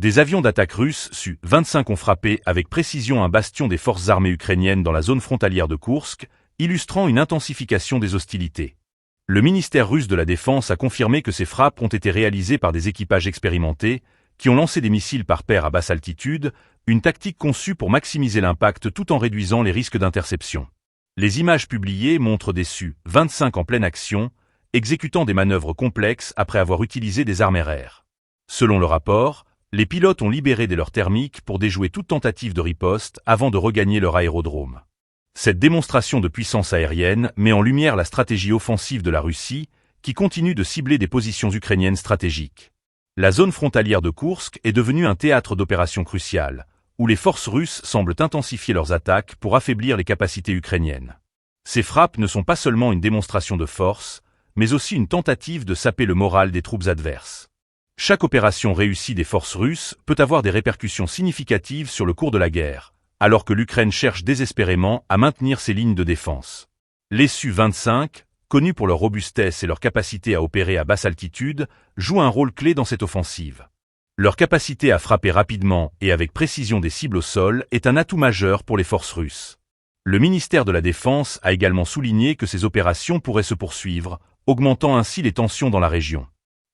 Des avions d'attaque russes Su-25 ont frappé avec précision un bastion des forces armées ukrainiennes dans la zone frontalière de Koursk, illustrant une intensification des hostilités. Le ministère russe de la Défense a confirmé que ces frappes ont été réalisées par des équipages expérimentés, qui ont lancé des missiles par paire à basse altitude, une tactique conçue pour maximiser l'impact tout en réduisant les risques d'interception. Les images publiées montrent des Su-25 en pleine action, exécutant des manœuvres complexes après avoir utilisé des armes air. Selon le rapport, les pilotes ont libéré des leurres thermiques pour déjouer toute tentative de riposte avant de regagner leur aérodrome. Cette démonstration de puissance aérienne met en lumière la stratégie offensive de la Russie, qui continue de cibler des positions ukrainiennes stratégiques. La zone frontalière de Koursk est devenue un théâtre d'opérations cruciales, où les forces russes semblent intensifier leurs attaques pour affaiblir les capacités ukrainiennes. Ces frappes ne sont pas seulement une démonstration de force, mais aussi une tentative de saper le moral des troupes adverses. Chaque opération réussie des forces russes peut avoir des répercussions significatives sur le cours de la guerre, alors que l'Ukraine cherche désespérément à maintenir ses lignes de défense. Les Su-25, connus pour leur robustesse et leur capacité à opérer à basse altitude, jouent un rôle clé dans cette offensive. Leur capacité à frapper rapidement et avec précision des cibles au sol est un atout majeur pour les forces russes. Le ministère de la Défense a également souligné que ces opérations pourraient se poursuivre, augmentant ainsi les tensions dans la région.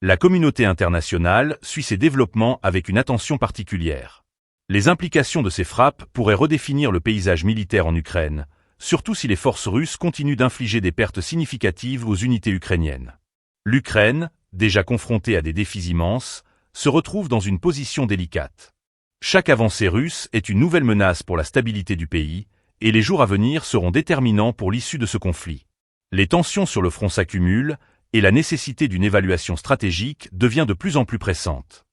La communauté internationale suit ces développements avec une attention particulière. Les implications de ces frappes pourraient redéfinir le paysage militaire en Ukraine, surtout si les forces russes continuent d'infliger des pertes significatives aux unités ukrainiennes. L'Ukraine, déjà confrontée à des défis immenses, se retrouve dans une position délicate. Chaque avancée russe est une nouvelle menace pour la stabilité du pays, et les jours à venir seront déterminants pour l'issue de ce conflit. Les tensions sur le front s'accumulent, et la nécessité d'une évaluation stratégique devient de plus en plus pressante.